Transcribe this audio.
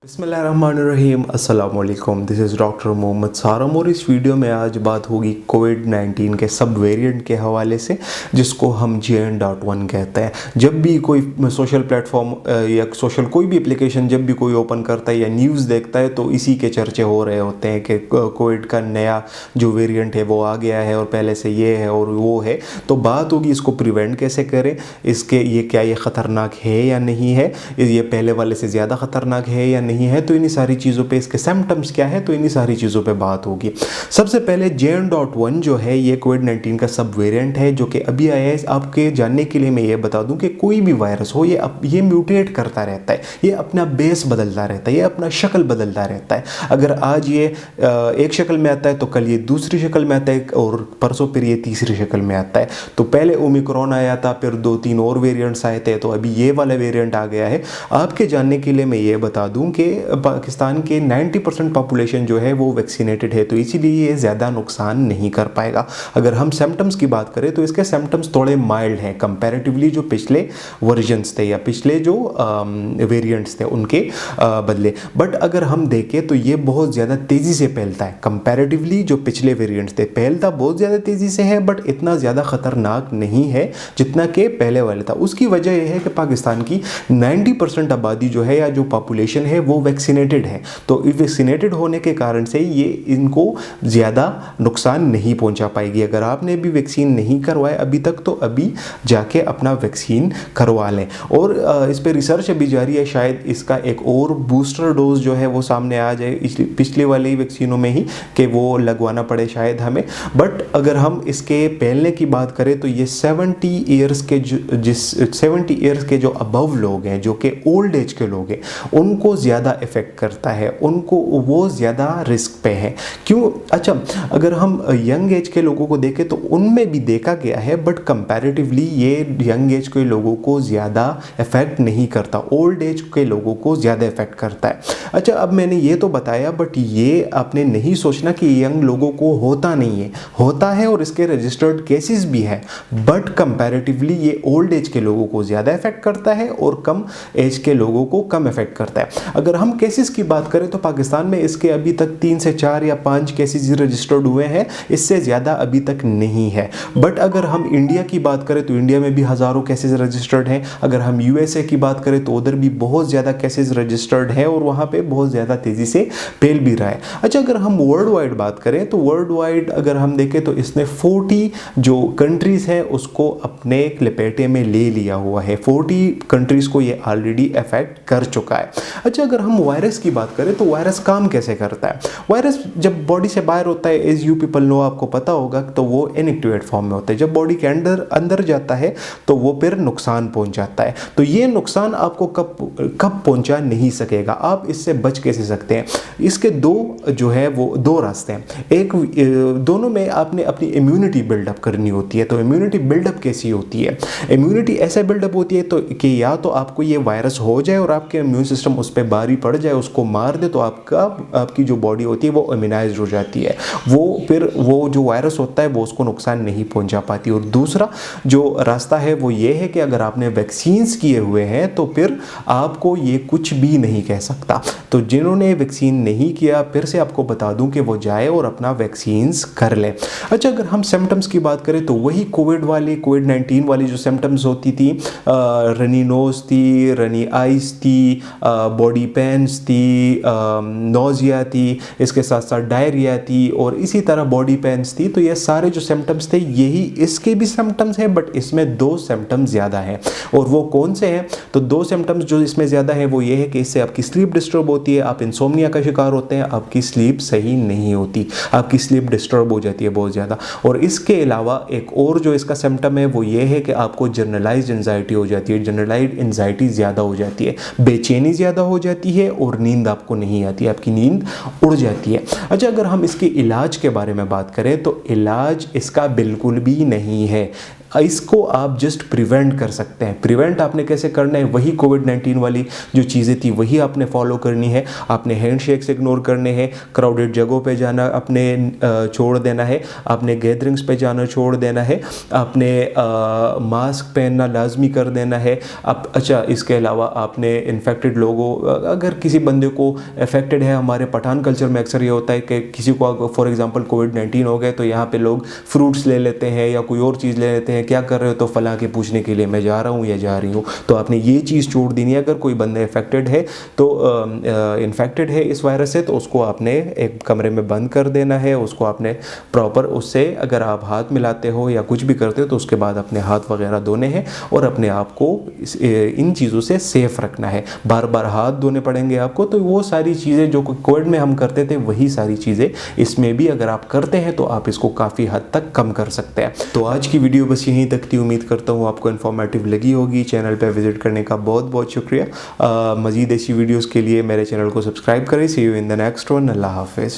बिस्मिल्लाहिर्रहमानिर्रहीम अस्सलाम वालेकुम। दिस इज़ डॉक्टर मोहम्मद सारम और इस वीडियो में आज बात होगी कोविड-19 के सब वेरिएंट के हवाले से, जिसको हम JN.1 कहते हैं। जब भी कोई सोशल प्लेटफॉर्म या सोशल कोई भी एप्लीकेशन जब भी कोई ओपन करता है या न्यूज़ देखता है तो इसी के चर्चे हो रहे होते हैं कि कोविड का नया जो वेरिएंट है वो आ गया है और पहले से ये है और वो है। तो बात होगी इसको प्रिवेंट कैसे करें, इसके ये ख़तरनाक है या नहीं है, ये पहले वाले से ज़्यादा ख़तरनाक है या नहीं है। तो इन्हीं सारी चीज़ों पे, इसके सिम्टम्स क्या है, तो इन्हीं सारी चीज़ों पे बात होगी। सबसे पहले JN.1 जो है ये कोविड-19 का सब वेरिएंट है जो कि अभी आया है। आपके जानने के लिए मैं ये बता दूं कि कोई भी वायरस हो ये म्यूटेट करता रहता है, ये अपना बेस बदलता रहता है, ये अपना शक्ल बदलता रहता है। अगर आज ये एक शक्ल में आता है तो कल ये दूसरी शक्ल में आता है और परसों फिर ये तीसरी शक्ल में आता है। तो पहले ओमिक्रॉन आया था, फिर 2-3 और वेरिएंट्स आए थे, तो अभी ये वाला वेरिएंट आ गया है। आपके जानने के लिए मैं ये बता दूं कि पाकिस्तान के 90% पॉपुलेशन जो है वो वैक्सीनेटेड है, तो इसीलिए ये ज़्यादा नुकसान नहीं कर पाएगा। अगर हम सिम्टम्स की बात करें तो इसके सिम्टम्स थोड़े माइल्ड हैं कंपैरेटिवली जो पिछले वर्जन्स थे या पिछले जो वेरिएंट्स थे उनके बदले। बट अगर हम देखें तो ये बहुत ज़्यादा तेज़ी से फैलता है कंपैरेटिवली जो पिछले वेरिएंट्स थे। फैलता बहुत ज़्यादा तेज़ी से है बट इतना ज़्यादा ख़तरनाक नहीं है जितना कि पहले वाला था। उसकी वजह यह है कि पाकिस्तान की 90% आबादी जो है या जो पॉपुलेशन है वो वैक्सीनेटेड है। तो वैक्सीनेटेड होने के कारण से ये इनको ज़्यादा नुकसान नहीं पहुंचा पाएगी। अगर आपने भी वैक्सीन नहीं करवाया अभी तक तो अभी जाके अपना वैक्सीन करवा लें। और इस पर रिसर्च अभी जारी है, शायद इसका एक और बूस्टर डोज जो है वो सामने आ जाए पिछले वाली वैक्सीनों में ही कि वो लगवाना पड़े शायद हमें। बट अगर हम इसके फैलने की बात करें तो ये 70 ईयर्स के जो अबव लोग हैं, जो कि ओल्ड एज के लोग हैं, उनको ज़्यादा इफ़ेक्ट करता है, उनको वो ज़्यादा रिस्क पे है। क्यों? अच्छा, अगर हम यंग एज के लोगों को देखें तो उनमें भी देखा गया है बट कंपैरेटिवली ये यंग एज के लोगों को ज़्यादा इफ़ेक्ट नहीं करता, ओल्ड एज के लोगों को ज़्यादा इफ़ेक्ट करता है। अच्छा, अब मैंने ये तो बताया बट ये आपने नहीं सोचना कि यंग लोगों को होता नहीं है, होता है और इसके रजिस्टर्ड केसेस भी हैं, बट कंपैरेटिवली ये ओल्ड एज के लोगों को ज़्यादा इफ़ेक्ट करता है और कम एज के लोगों को कम इफ़ेक्ट करता है। अगर हम केसेस की बात करें तो पाकिस्तान में इसके अभी तक 3 से 4 या 5 केसेस रजिस्टर्ड हुए हैं, इससे ज़्यादा अभी तक नहीं है। बट अगर हम इंडिया की बात करें तो इंडिया में भी हज़ारों केसेस रजिस्टर्ड हैं। अगर हम USA की बात करें तो उधर भी बहुत ज़्यादा केसेस रजिस्टर्ड है और वहाँ पे बहुत ज़्यादा तेज़ी से फैल भी रहा है। अच्छा, अगर हम वर्ल्ड वाइड बात करें तो वर्ल्ड वाइड अगर हम देखें तो इसने 40 जो कंट्रीज़ हैं उसको अपने लपेटे में ले लिया हुआ है। 40 कंट्रीज़ को ये ऑलरेडी अफेक्ट कर चुका है। अच्छा, अगर हम वायरस की बात करें तो वायरस काम कैसे करता है? वायरस जब बॉडी से बाहर होता है, एज यू पीपल नो, आपको पता होगा, तो वो इनएक्टिवेट फॉर्म में होता है। जब बॉडी के अंदर जाता है तो वो फिर नुकसान पहुंचाता है। तो ये नुकसान आपको कब पहुंचा नहीं सकेगा, आप इससे बच कैसे सकते हैं? इसके दो रास्ते हैं। एक, दोनों में आपने अपनी इम्यूनिटी बिल्डअप करनी होती है। तो इम्यूनिटी बिल्डअप कैसी होती है? इम्यूनिटी ऐसे बिल्डअप होती है तो कि या तो आपको ये वायरस हो जाए और आपके इम्यून सिस्टम उस पर भारी पड़ जाए, उसको मार दे, तो आपकी जो बॉडी होती है वो इम्यूनाइज्ड हो जाती है, वो जो वायरस होता है वो उसको नुकसान नहीं पहुंचा पाती। और दूसरा जो रास्ता है वो ये है कि अगर आपने वैक्सीन्स किए हुए हैं तो फिर आपको ये कुछ भी नहीं कह सकता। तो जिन्होंने वैक्सीन नहीं किया, फिर से आपको बता दूं कि वो जाए और अपना वैक्सीन्स कर ले। अच्छा, अगर हम सिम्टम्स की बात करें तो वही कोविड-19 वाली जो सिम्टम्स होती थी, रनी नोज थी, रनी आइज थी, बॉडी पेन्स थी, नोजिया थी, इसके साथ साथ डायरिया थी और इसी तरह बॉडी पेन्स थी। तो ये सारे जो सिम्टम्स थे यही इसके भी सिम्टम्स हैं, बट इसमें 2 सिम्टम्स ज़्यादा हैं। और वो कौन से हैं? तो 2 सिम्टम्स जो इसमें ज़्यादा है वो ये है कि इससे आपकी स्लीप डिस्टर्ब होती है, आप इंसोम्निया का शिकार होते हैं, आपकी स्लीप सही नहीं होती, आपकी स्लीप डिस्टर्ब हो जाती है बहुत ज़्यादा। और इसके अलावा एक और जो इसका सिम्टम है वो ये है कि आपको जनरलाइज्ड एंजाइटी हो जाती है। जनरलाइज्ड एंजाइटी ज़्यादा हो जाती है, बेचैनी ज़्यादा हो जाती है और नींद आपको नहीं आती, आपकी नींद उड़ जाती है। अच्छा, अगर हम इसके इलाज के बारे में बात करें तो इलाज इसका बिल्कुल भी नहीं है। इसको आप जस्ट प्रिवेंट कर सकते हैं। प्रिवेंट आपने कैसे करना है, वही कोविड-19 वाली जो चीज़ें थी वही आपने फॉलो करनी है। आपने हैंडशेक्स इग्नोर करने हैं, क्राउडेड जगहों पे जाना आपने छोड़ देना है, आपने गैदरिंग्स पे जाना छोड़ देना है, आपने मास्क पहनना लाजमी कर देना है। अब अच्छा, इसके अलावा आपने इन्फेक्टेड लोगों, अगर किसी बंदे को अफेक्टेड है, हमारे पठान कल्चर में अक्सर ये होता है कि किसी को फॉर एग्जांपल कोविड-19 हो गए तो यहाँ पे लोग फ्रूट्स ले लेते हैं या कोई और चीज़ ले लेते हैं, क्या कर रहे हो, तो फलां के पूछने के लिए मैं जा रहा हूँ या जा रही हूँ। तो आपने ये चीज़ छोड़ देनी है। अगर कोई बंदा अफेक्टेड है तो इन्फेक्टेड है इस वायरस से, तो उसको आपने एक कमरे में बंद कर देना है। उसको आपने प्रॉपर, उससे अगर आप हाथ मिलाते हो या कुछ भी करते हो तो उसके बाद अपने हाथ वगैरह धोने हैं और अपने आप को इन चीज़ों से सेफ रखना है। बार बार हाथ धोने पड़ेंगे आपको। तो वो सारी चीज़ें जो कोविड में हम करते थे वही सारी चीज़ें इसमें भी अगर आप करते हैं तो आप इसको काफ़ी हद तक कम कर सकते हैं। तो आज की वीडियो बस यहीं तक थी। उम्मीद करता हूँ आपको इन्फॉर्मेटिव लगी होगी। चैनल पर विजिट करने का बहुत बहुत शुक्रिया। मज़ीद ऐसी वीडियोज़ के लिए मेरे चैनल को सब्सक्राइब करें। See you in the next one. अल्लाह हाफिज़।